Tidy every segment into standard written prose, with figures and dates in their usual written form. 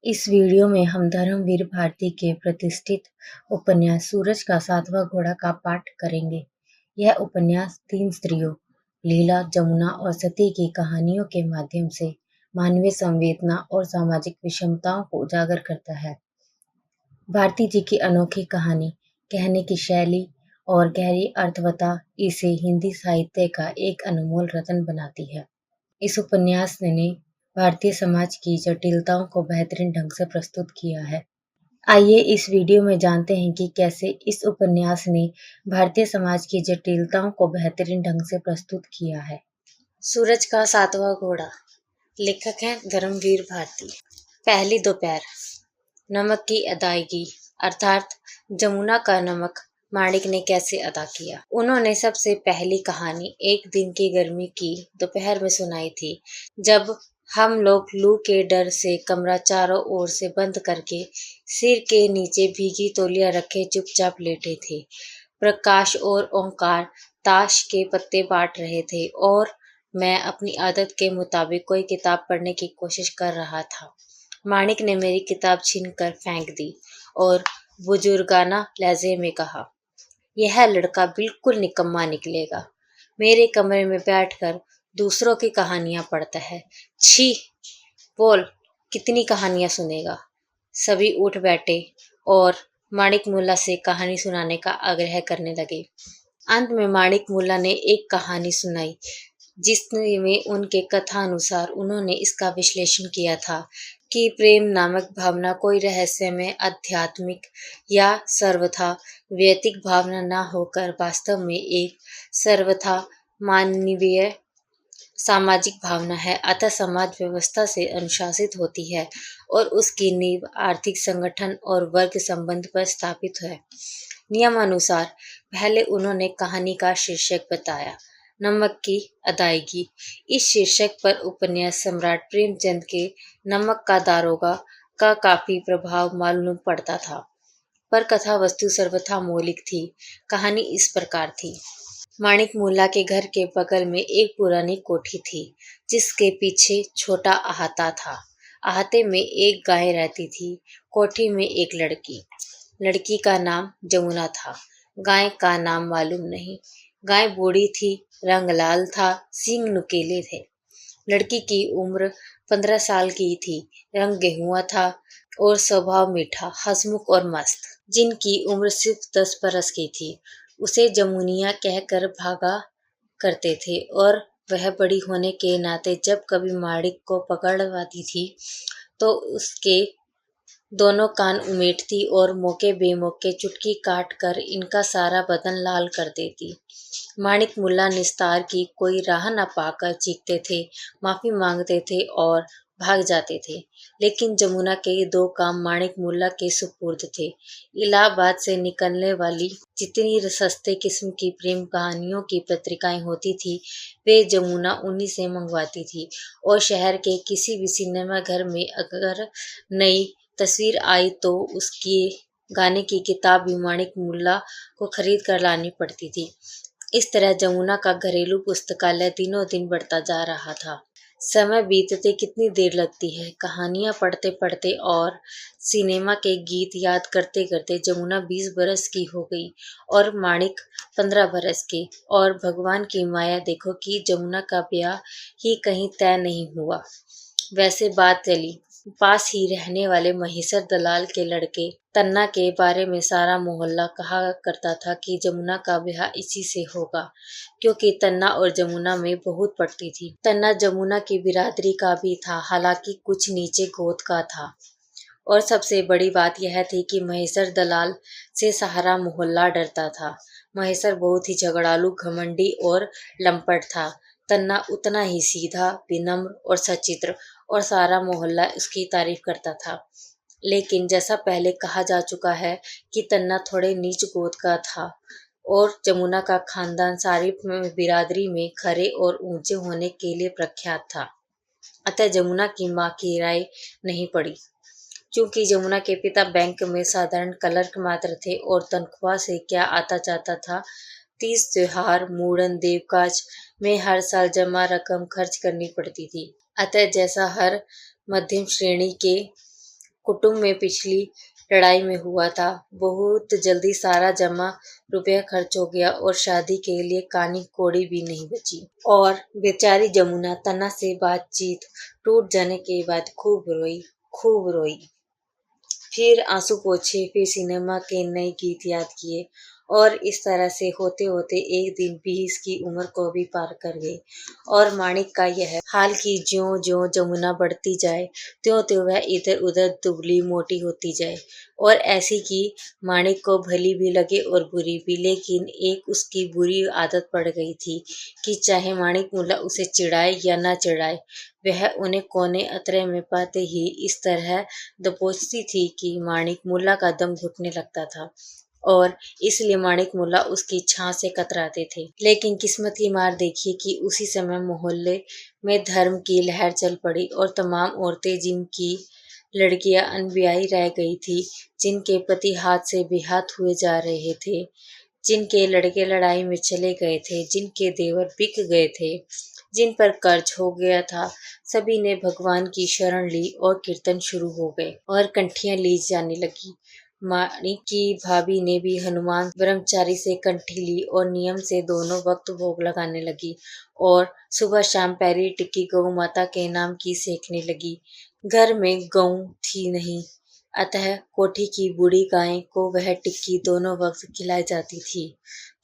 इस वीडियो में हम धर्मवीर भारती के प्रतिष्ठित उपन्यास सूरज का सातवां घोड़ा का पाठ करेंगे। यह उपन्यास 3 स्त्रियों लीला, जमुना और सती की कहानियों के माध्यम से मानवीय संवेदना और सामाजिक विषमताओं को उजागर करता है। भारती जी की अनोखी कहानी, कहने की शैली और गहरी अर्थवत्ता इसे हिंदी साहित्य का एक अनमोल रत्न बनाती है। इस उपन्यास ने भारतीय समाज की जटिलताओं को बेहतरीन ढंग से प्रस्तुत किया है। आइए इस वीडियो में जानते हैं कि कैसे इस उपन्यास ने भारतीय समाज की जटिलताओं को बेहतरीन ढंग से प्रस्तुत किया है। सूरज का सातवां घोड़ा। लेखक हैं धर्मवीर भारती। पहली दोपहर। नमक की अदायगी अर्थात जमुना का नमक माणिक ने कैसे अदा किया। उन्होंने सबसे पहली कहानी एक दिन की गर्मी की दोपहर में सुनाई थी, जब हम लोग लू के डर से कमरा चारों ओर से बंद करके सिर के नीचे भीगी तौलिया रखे चुपचाप लेटे थे। प्रकाश और ओंकार ताश के पत्ते बांट रहे थे और मैं अपनी आदत के मुताबिक कोई किताब पढ़ने की कोशिश कर रहा था। माणिक ने मेरी किताब छीनकर फेंक दी और बुजुर्गाना लहजे में कहा, यह लड़का बिल्कुल निकम्मा निकलेगा। मेरे कमरे में बैठकर दूसरों की कहानियां पढ़ता है। छी! बोल, कितनी कहानियां सुनेगा। सभी उठ बैठे और माणिक मुल्ला से कहानी सुनाने का आग्रह करने लगे। अंत में माणिक मुल्ला ने एक कहानी सुनाई, जिसमें उनके कथानुसार उन्होंने इसका विश्लेषण किया था कि प्रेम नामक भावना कोई रहस्यमय, आध्यात्मिक या सर्वथा वैयक्तिक भावना न होकर वास्तव में एक सर्वथा मानवीय सामाजिक भावना है। अतः समाज व्यवस्था से अनुशासित होती है और उसकी नींव आर्थिक संगठन और वर्ग संबंध पर स्थापित है। नियमानुसार पहले उन्होंने कहानी का शीर्षक बताया, नमक की अदायगी। इस शीर्षक पर उपन्यास सम्राट प्रेमचंद के नमक का दारोगा का काफी प्रभाव मालूम पड़ता था, पर कथा वस्तु सर्वथा मौलिक थी। कहानी इस प्रकार थी। माणिक मुल्ला के घर के बगल में एक पुरानी कोठी थी, जिसके पीछे छोटा अहाता था। अहाते में एक गाय रहती थी। कोठी में एक लड़की का नाम जमुना था। गाय का नाम मालूम नहीं। गाय बूढ़ी थी, रंग लाल था, सींग नुकीले थे। लड़की की उम्र 15 साल की थी, रंग गेहुआ था और स्वभाव मीठा, हंसमुख और मस्त। जिनकी उम्र सिर्फ 10 बरस की थी, उसे जमुनिया कहकर भागा करते थे और वह बड़ी होने के नाते जब कभी माणिक को पकड़वाती थी तो उसके दोनों कान उमेटती और मौके बेमौके चुटकी काट कर इनका सारा बदन लाल कर देती। माणिक मुल्ला निस्तार की कोई राह न पाकर चीखते थे, माफी मांगते थे और भाग जाते थे। लेकिन जमुना के 2 काम माणिक मुल्ला के सुपुर्द थे। इलाहाबाद से निकलने वाली जितनी सस्ते किस्म की प्रेम कहानियों की पत्रिकाएं होती थी, वे जमुना उन्हीं से मंगवाती थी और शहर के किसी भी सिनेमा घर में अगर नई तस्वीर आई तो उसकी गाने की किताब भी माणिक मुल्ला को खरीद कर लानी पड़ती थी। इस तरह जमुना का घरेलू पुस्तकालय दिनों दिन बढ़ता जा रहा था। समय बीतते कितनी देर लगती है। कहानियां पढ़ते पढ़ते और सिनेमा के गीत याद करते करते जमुना 20 बरस की हो गई और माणिक 15 बरस के। और भगवान की माया देखो कि जमुना का ब्याह ही कहीं तय नहीं हुआ। वैसे बात चली, पास ही रहने वाले महेश्वर दलाल के लड़के तन्ना के बारे में सारा मोहल्ला कहा करता था कि जमुना का ब्याह इसी से होगा, क्योंकि तन्ना और जमुना में बहुत पटती थी। तन्ना जमुना की बिरादरी का भी था, हालांकि कुछ नीचे गोद का था। और सबसे बड़ी बात यह थी कि महेश्वर दलाल से सारा मोहल्ला डरता था। महेश्वर बहुत ही झगड़ालू, घमंडी और लंपट था। तन्ना उतना ही सीधा, विनम्र और सचित्र, और सारा मोहल्ला उसकी तारीफ करता था। लेकिन जैसा पहले कहा जा चुका है कि तन्ना थोड़े नीच गोद का था और जमुना का खानदान सारी बिरादरी में खरे और ऊंचे होने के लिए प्रख्यात था। अतः जमुना की मां की राय नहीं पड़ी। चूंकि जमुना के पिता बैंक में साधारण क्लर्क मात्र थे और तनख्वाह से क्या आता जाता था, तीज त्योहार, मुंडन, देवकाज में हर साल जमा रकम खर्च करनी पड़ती थी। अतः जैसा हर मध्यम श्रेणी के कुटुंब में पिछली लड़ाई में हुआ था। बहुत जल्दी सारा जमा रुपया खर्च हो गया और शादी के लिए कानी कौड़ी भी नहीं बची। और बेचारी जमुना तना से बातचीत टूट जाने के बाद खूब रोई। फिर आंसू पोंछे, फिर सिनेमा के नए गीत याद किए और इस तरह से होते होते एक दिन 20 की उम्र को भी पार कर गई। और माणिक का यह हाल कि ज्यों ज्यों जमुना बढ़ती जाए त्यों त्यों वह इधर उधर दुबली मोटी होती जाए। और ऐसी कि माणिक को भली भी लगे और बुरी भी। लेकिन एक उसकी बुरी आदत पड़ गई थी कि चाहे माणिक मुल्ला उसे चिढ़ाए या न चिढ़ाए, वह उन्हें कोने अतरे में पाते ही इस तरह दबोचती थी कि माणिक मुल्ला का दम घुटने लगता था और इसलिए माणिक मुल्ला उसकी छां से कतराते थे। लेकिन किस्मत की मार देखिए कि उसी समय मोहल्ले में धर्म की लहर चल पड़ी और तमाम औरतें, जिनकी लड़कियां अनब्याही रह गई थी, जिनके पति हाथ से बेहाथ हुए जा रहे थे, जिनके लड़के लड़ाई में चले गए थे, जिनके देवर बिक गए थे, जिन पर कर्ज हो गया था, सभी ने भगवान की शरण ली और कीर्तन शुरू हो गए और कंठियां ली जाने लगी। माणिक की भाभी ने भी हनुमान ब्रह्मचारी से कंठी ली और नियम से दोनों वक्त भोग लगाने लगी और सुबह शाम पैरी टिक्की गौ माता के नाम की सेकने लगी। घर में गऊ थी नहीं, अतः कोठी की बूढ़ी गाय को वह टिक्की दोनों वक्त खिलाई जाती थी।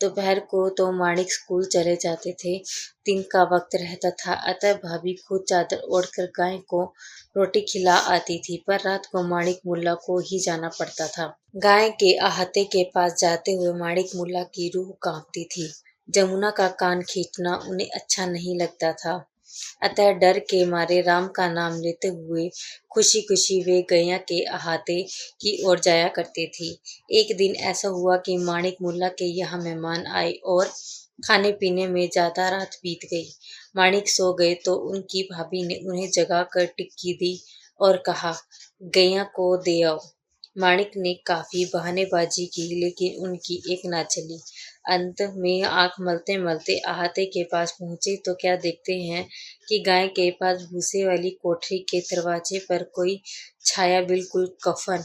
दोपहर को तो माणिक स्कूल चले जाते थे। दिन का वक्त रहता था, अतः भाभी खुद चादर ओढ़कर गाय को रोटी खिला आती थी, पर रात को माणिक मुल्ला को ही जाना पड़ता था। गाय के अहाते के पास जाते हुए माणिक मुल्ला की रूह कांपती थी। जमुना का कान खींचना उन्हें अच्छा नहीं लगता था, अतः डर के मारे राम का नाम लेते हुए खुशी खुशी वे गैया के अहाते की ओर जाया करते थे। एक दिन ऐसा हुआ कि माणिक मुल्ला के यहाँ मेहमान आए और खाने पीने में ज्यादा रात बीत गई। माणिक सो गए तो उनकी भाभी ने उन्हें जगा कर टिक्की दी और कहा, गैया को दे आओ। माणिक ने काफी बहानेबाजी की, लेकिन उनकी एक ना चली। अंत में आंख मलते मलते अहाते के पास पहुंचे तो क्या देखते हैं कि गाय के पास भूसे वाली कोठरी के दरवाजे पर कोई छाया बिल्कुल कफन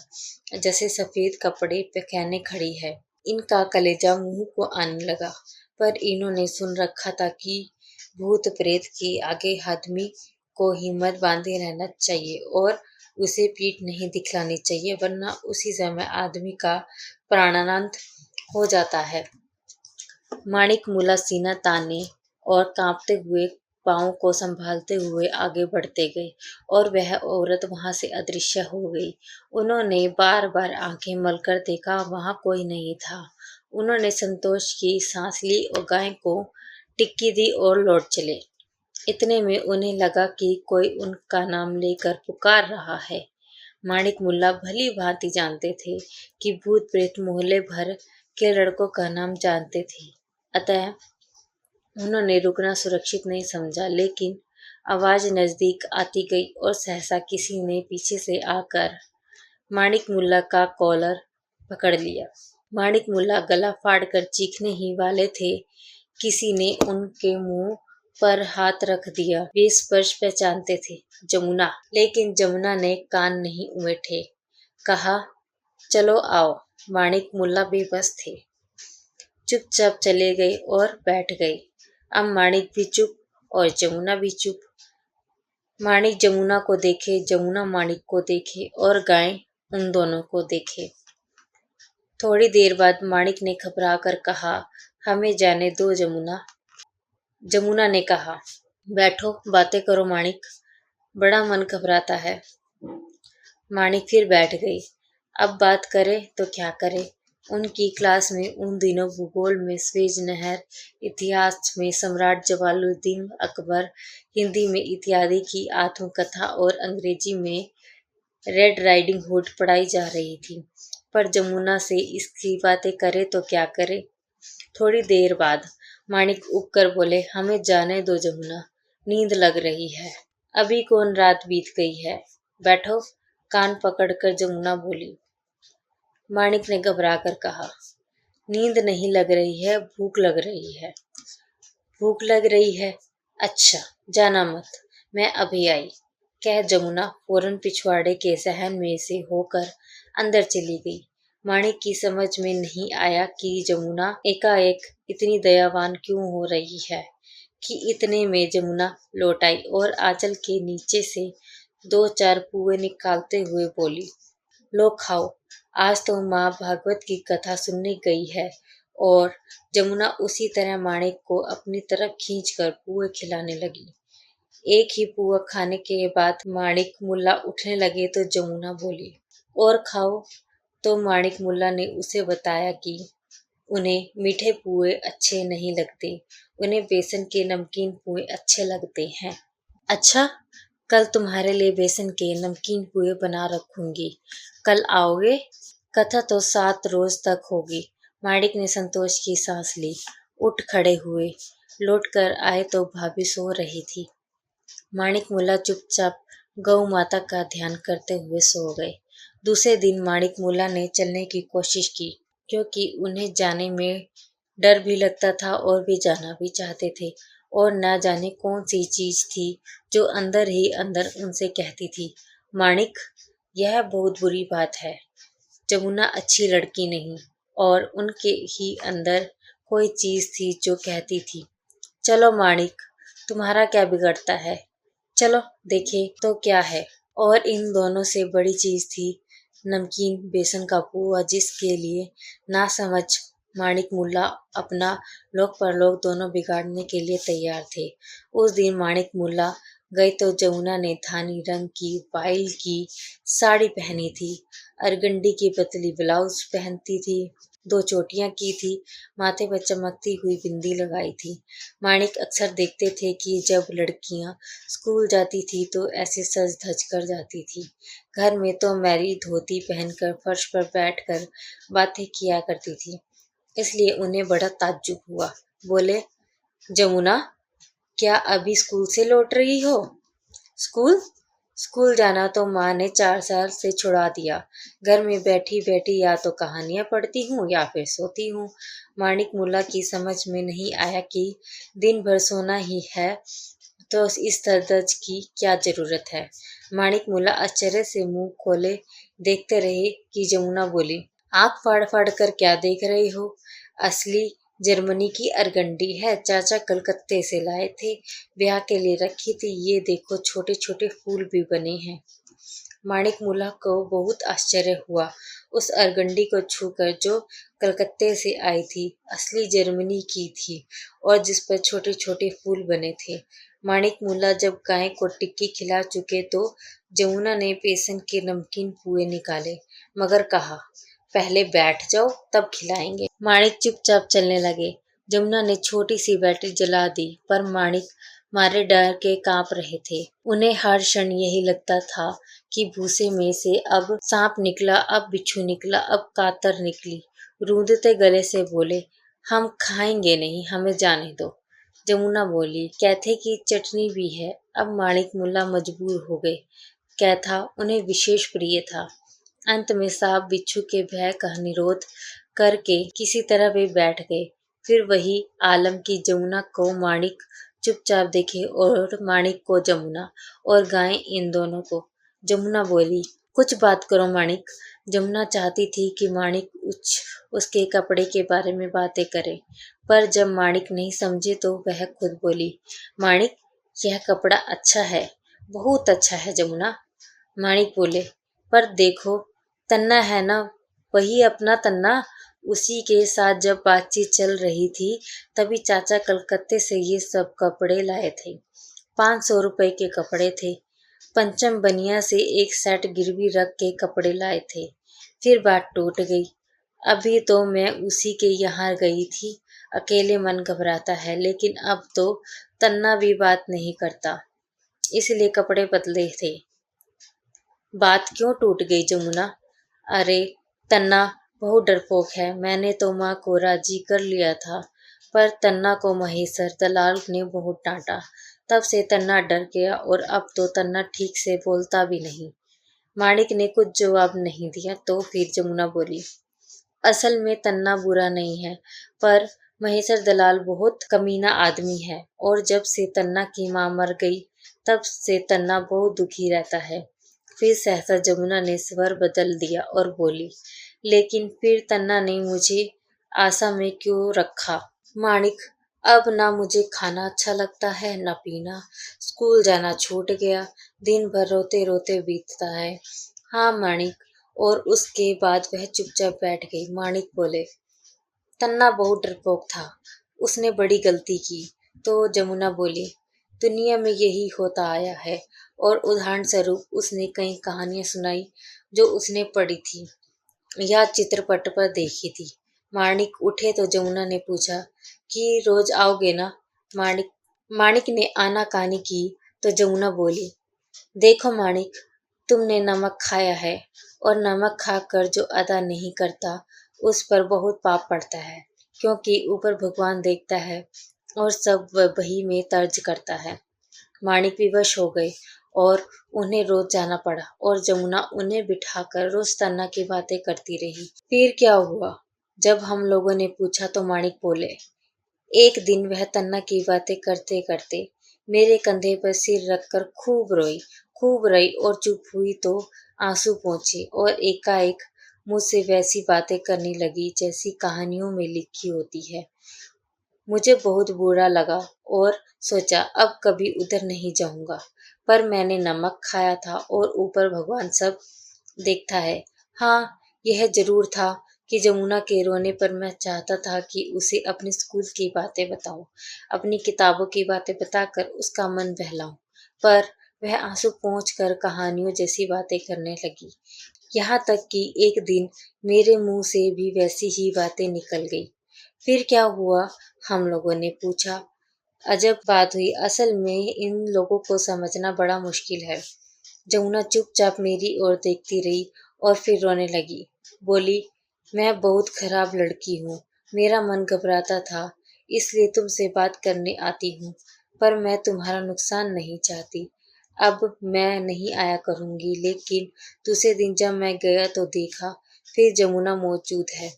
जैसे सफेद कपड़े पहने खड़ी है। इनका कलेजा मुंह को आने लगा, पर इन्होंने सुन रखा था कि भूत प्रेत के आगे आदमी को हिम्मत बांधे रहना चाहिए और उसे पीठ नहीं दिखलानी चाहिए, वरना उसी समय आदमी का प्राणांत हो जाता है। माणिक मुल्ला सीना ताने और कांपते हुए पाँव को संभालते हुए आगे बढ़ते गए और वह औरत वहां से अदृश्य हो गई। उन्होंने बार बार आंखें मलकर देखा, वहां कोई नहीं था। उन्होंने संतोष की सांस ली और गाय को टिक्की दी और लौट चले। इतने में उन्हें लगा कि कोई उनका नाम लेकर पुकार रहा है। माणिक मुल्ला भली भांति जानते थे कि भूत प्रेत मोहल्ले भर के लड़कों का नाम जानते थे, अतः उन्होंने रुकना सुरक्षित नहीं समझा। लेकिन आवाज नजदीक आती गई और सहसा किसी ने पीछे से आकर माणिक मुल्ला का कॉलर पकड़ लिया। माणिक मुल्ला गला फाड़कर चीखने ही वाले थे, किसी ने उनके मुंह पर हाथ रख दिया। वे स्पर्श पहचानते थे, जमुना। लेकिन जमुना ने कान नहीं उमेठे, कहा, चलो आओ। माणिक मुल्ला बेबस थे, चुपचाप चले गए और बैठ गए। अब माणिक भी चुप और जमुना भी चुप। माणिक जमुना को देखे, जमुना माणिक को देखे और गाय उन दोनों को देखे। थोड़ी देर बाद माणिक ने घबरा कर कहा, हमें जाने दो जमुना। जमुना ने कहा, बैठो बातें करो माणिक, बड़ा मन घबराता है। माणिक फिर बैठ गई। अब बात करे तो क्या करे। उनकी क्लास में उन दिनों भूगोल में स्वेज नहर, इतिहास में सम्राट जलालुद्दीन अकबर, हिंदी में इत्यादि की आत्मकथा और अंग्रेजी में रेड राइडिंग हुड पढ़ाई जा रही थी। पर जमुना से इसकी बातें करे तो क्या करे। थोड़ी देर बाद माणिक उठ कर बोले, हमें जाने दो जमुना, नींद लग रही है। अभी कौन रात बीत गई है, बैठो। कान पकड़कर जमुना बोली। माणिक ने घबरा कर कहा, नींद नहीं लग रही है, भूख लग रही है। भूख लग रही है, अच्छा जाना मत, मैं अभी आई। कह जमुना फौरन पिछवाड़े के सहन में से होकर अंदर चली गई। माणिक की समझ में नहीं आया कि जमुना एकाएक इतनी दयावान क्यों हो रही है कि इतने में जमुना लौट आई और आंचल के नीचे से 2-4 पुए निकालते हुए बोली, लो खाओ, आज तो माँ भागवत की कथा सुनने गई है। और जमुना उसी तरह माणिक को अपनी तरफ खींचकर पुए खिलाने लगी। एक ही पुआ खाने के बाद माणिक मुल्ला उठने लगे तो जमुना बोली, और खाओ। तो माणिक मुल्ला ने उसे बताया कि उन्हें मीठे पुए अच्छे नहीं लगते, उन्हें बेसन के नमकीन पुए अच्छे लगते हैं। अच्छा, कल तुम्हारे लिए बेसन के नमकीन पुए बना रखूंगी, कल आओगे? कथा तो 7 रोज तक होगी। माणिक ने संतोष की सांस ली, उठ खड़े हुए। लौट कर आए तो भाभी सो रही थी। माणिक मुल्ला चुपचाप गौ माता का ध्यान करते हुए सो गए। दूसरे दिन माणिक मुल्ला ने चलने की कोशिश की, क्योंकि उन्हें जाने में डर भी लगता था और वे जाना भी चाहते थे। और न जाने कौन सी चीज थी जो अंदर ही अंदर उनसे कहती थी, माणिक, यह बहुत बुरी बात है। जमुना अच्छी लड़की नहीं। और उनके ही अंदर कोई चीज थी जो कहती थी, चलो माणिक, तुम्हारा क्या बिगड़ता है, चलो देखे तो क्या है। और इन दोनों से बड़ी चीज थी नमकीन बेसन का पुआ, जिसके लिए ना समझ माणिक मुल्ला अपना लोक परलोक दोनों बिगाड़ने के लिए तैयार थे। उस दिन माणिक मुल्ला गए तो जमुना ने धानी रंग की वाइल की साड़ी पहनी थी, अरगंडी की पतली ब्लाउज पहनती थी, 2 चोटियां की थी, माथे पर चमकती हुई बिंदी लगाई थी। माणिक अक्सर देखते थे कि जब लड़कियां स्कूल जाती थी तो ऐसे सज धज कर जाती थी। घर में तो मैरी धोती पहनकर फर्श पर बैठकर बातें किया करती थी, इसलिए उन्हें बड़ा ताज्जुब हुआ। बोले, जमुना, क्या अभी स्कूल से लौट रही हो? स्कूल स्कूल जाना तो माँ ने 4 साल से छुड़ा दिया। घर में बैठी बैठी या तो कहानियां पढ़ती हूँ या फिर सोती हूँ। माणिक मुल्ला की समझ में नहीं आया कि दिन भर सोना ही है तो इस तरदज की क्या जरूरत है। माणिक मुल्ला आश्चर्य से मुंह खोले देखते रहे कि जमुना बोली, आंख फाड़ फाड़ कर क्या देख रहे हो? असली जर्मनी की अरगंडी है, चाचा कलकत्ते से लाए थे, ब्याह के लिए रखी थी, ये देखो छोटे छोटे फूल भी बने हैं। माणिक मुल्ला को बहुत आश्चर्य हुआ उस अरगंडी को छूकर जो कलकत्ते से आई थी, असली जर्मनी की थी और जिस पर छोटे छोटे फूल बने थे। माणिक मुल्ला जब गाय को टिक्की खिला चुके तो जमुना ने बेसन के नमकीन पुए निकाले, मगर कहा, पहले बैठ जाओ तब खिलाएंगे। माणिक चुपचाप चलने लगे। जमुना ने छोटी सी बैटरी जला दी, पर माणिक मारे डर के कांप रहे थे। उन्हें हर क्षण यही लगता था कि भूसे में से अब सांप निकला, अब बिच्छू निकला, अब कातर निकली। रूंधते गले से बोले, हम खाएंगे नहीं, हमें जाने दो। जमुना बोली, कैथे की चटनी भी है। अब माणिक मुल्ला मजबूर हो गए। कैथा उन्हें विशेष प्रिय था। अंत में सांप बिच्छू के भय का निरोध करके किसी तरह वे बैठ गए। फिर वही आलम की जमुना को माणिक चुपचाप देखे और माणिक को जमुना, और गाय इन दोनों को। जमुना बोली, कुछ बात करो माणिक। जमुना चाहती थी कि माणिक उसके कपड़े के बारे में बातें करे, पर जब माणिक नहीं समझे तो वह खुद बोली, माणिक, यह कपड़ा अच्छा है, बहुत अच्छा है जमुना। माणिक बोले, पर देखो, तन्ना है ना, वही अपना तन्ना। उसी के साथ जब बातचीत चल रही थी तभी चाचा कलकत्ते से ये सब कपड़े लाए थे। 500 रुपए के कपड़े थे। पंचम बनिया से एक सेट गिरवी रख के कपड़े लाए थे। फिर बात टूट गई। अभी तो मैं उसी के यहाँ गई थी, अकेले मन घबराता है, लेकिन अब तो तन्ना भी बात नहीं करता, इसलिए कपड़े बदले थे। बात क्यों टूट गई जमुना? अरे, तन्ना बहुत डरपोक है, मैंने तो माँ को राजी कर लिया था, पर तन्ना को महेश्वर दलाल ने बहुत डांटा। तब से तन्ना डर गया और अब तो तन्ना ठीक से बोलता भी नहीं। माणिक ने कुछ जवाब नहीं दिया तो फिर जमुना बोली, असल में तन्ना बुरा नहीं है, पर महेश्वर दलाल बहुत कमीना आदमी है, और जब से तन्ना की माँ मर गई तब से तन्ना बहुत दुखी रहता है। फिर सहसा जमुना ने स्वर बदल दिया और बोली, लेकिन फिर तन्ना ने मुझे आशा में क्यों रखा? माणिक, अब ना मुझे खाना अच्छा लगता है न पीना। स्कूल जाना छूट गया। दिन भर रोते रोते बीतता है। हाँ माणिक। और उसके बाद वह चुपचाप बैठ गई। माणिक बोले, तन्ना बहुत डरपोक था। उसने बड़ी गलती की। तो जमुना बोली, दुनिया में यही होता आया है। और उदाहरण स्वरूप उसने कई कहानियां सुनाई जो उसने पढ़ी थी या चित्रपट पर देखी थी। माणिक उठे तो जमुना ने पूछा कि रोज आओगे ना? माणिक माणिक ने आनाकानी की तो जमुना बोली, देखो माणिक, तुमने नमक खाया है और नमक खाकर जो अदा नहीं करता उस पर बहुत पाप पड़ता है, क्योंकि ऊपर भगवान देखता है और सब वही में तर्ज करता है। माणिक विवश हो गए और उन्हें रोज जाना पड़ा और जमुना उन्हें बिठाकर रोज तन्ना की बातें करती रही। फिर क्या हुआ? जब हम लोगों ने पूछा तो माणिक बोले, एक दिन वह तन्ना की बातें करते करते मेरे कंधे पर सिर रखकर खूब रोई और चुप हुई तो आंसू पहुंचे और एकाएक मुझसे वैसी बातें करने लगी जैसी कहानियों में लिखी होती है। मुझे बहुत बुरा लगा और सोचा अब कभी उधर नहीं जाऊंगा, पर मैंने नमक खाया था और ऊपर भगवान सब देखता है। हाँ, यह जरूर था कि जमुना के रोने पर मैं चाहता था कि उसे अपने स्कूल की बातें बताऊं, अपनी किताबों की बातें बताकर उसका मन बहलाऊं, पर वह आंसू पोंछकर कहानियों जैसी बातें करने लगी। यहाँ तक कि एक दिन मेरे मुंह से भी वैसी ही बातें निकल गई। फिर क्या हुआ? हम लोगों ने पूछा। अजब बात हुई। असल में इन लोगों को समझना बड़ा मुश्किल है। जमुना चुपचाप मेरी ओर देखती रही और फिर रोने लगी। बोली, मैं बहुत खराब लड़की हूँ। मेरा मन घबराता था, इसलिए तुमसे बात करने आती हूँ, पर मैं तुम्हारा नुकसान नहीं चाहती। अब मैं नहीं आया करूँगी, लेकिन दूसरे दिन जब मैं गया तो देखा फिर जमुना मौजूद है।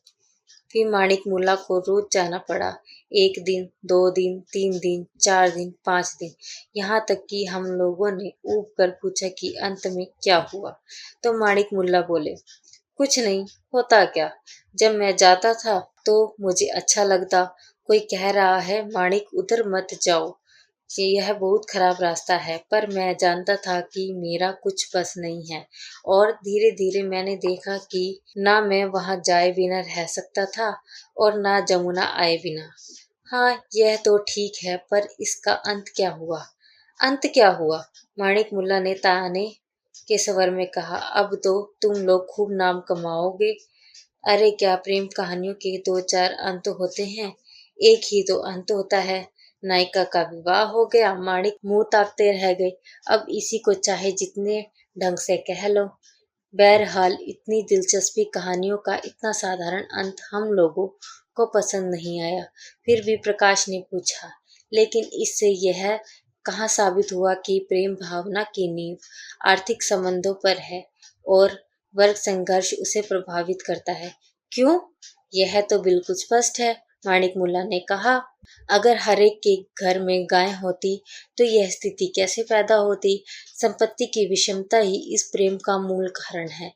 फिर माणिक मुल्ला को रोज जाना पड़ा। 1 दिन, 2 दिन, 3 दिन, 4 दिन, 5 दिन, यहाँ तक कि हम लोगों ने ऊब कर पूछा कि अंत में क्या हुआ? तो माणिक मुल्ला बोले, कुछ नहीं, होता क्या? जब मैं जाता था तो मुझे अच्छा लगता। कोई कह रहा है, माणिक उधर मत जाओ, कि यह बहुत खराब रास्ता है, पर मैं जानता था कि मेरा कुछ बस नहीं है। और धीरे धीरे मैंने देखा कि ना मैं वहां जाए बिना रह सकता था और ना जमुना आए बिना। हाँ, यह तो ठीक है, पर इसका अंत क्या हुआ? अंत क्या हुआ? माणिक मुल्ला ने ताने के स्वर में कहा, अब तो तुम लोग खूब नाम कमाओगे। अरे क्या प्रेम कहानियों के 2-4 अंत होते हैं? एक ही तो अंत होता है। नायिका का विवाह हो गया, माणिक मुंह ताकते रह गए। अब इसी को चाहे जितने ढंग से कह लो। बहरहाल इतनी दिलचस्पी कहानियों का इतना साधारण अंत हम लोगों को पसंद नहीं आया। फिर भी प्रकाश ने पूछा, लेकिन इससे यह कहाँ साबित हुआ कि प्रेम भावना की नींव आर्थिक संबंधों पर है और वर्ग संघर्ष उसे प्रभावित करता है? क्यों? यह तो बिल्कुल स्पष्ट है, माणिक मुल्ला ने कहा। अगर हर एक के घर में गाय होती तो यह स्थिति कैसे पैदा होती? संपत्ति की विषमता ही इस प्रेम का मूल कारण है।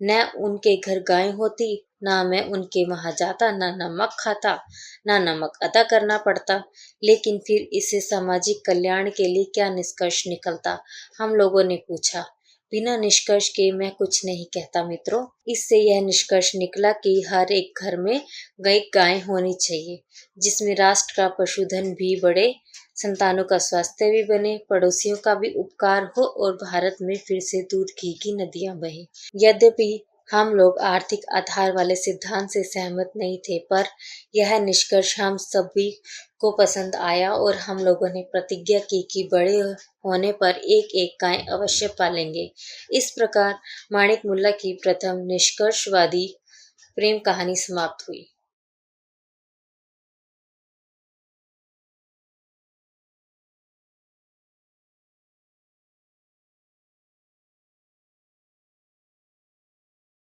न उनके घर गाय होती, ना मैं उनके वहां जाता, ना नमक खाता, ना नमक अदा करना पड़ता। लेकिन फिर इससे सामाजिक कल्याण के लिए क्या निष्कर्ष निकलता? हम लोगों ने पूछा। बिना निष्कर्ष के मैं कुछ नहीं कहता मित्रों। इससे यह निष्कर्ष निकला कि हर एक घर में गाय होनी चाहिए, जिसमें राष्ट्र का पशुधन भी बढ़े, संतानों का स्वास्थ्य भी बने, पड़ोसियों का भी उपकार हो और भारत में फिर से दूध घी की नदियां बहें। यद्यपि हम लोग आर्थिक आधार वाले सिद्धांत से सहमत नहीं थे, पर यह निष्कर्ष हम सभी को पसंद आया और हम लोगों ने प्रतिज्ञा की कि बड़े होने पर एक एक गाय अवश्य पालेंगे। इस प्रकार माणिक मुल्ला की प्रथम निष्कर्षवादी प्रेम कहानी समाप्त हुई।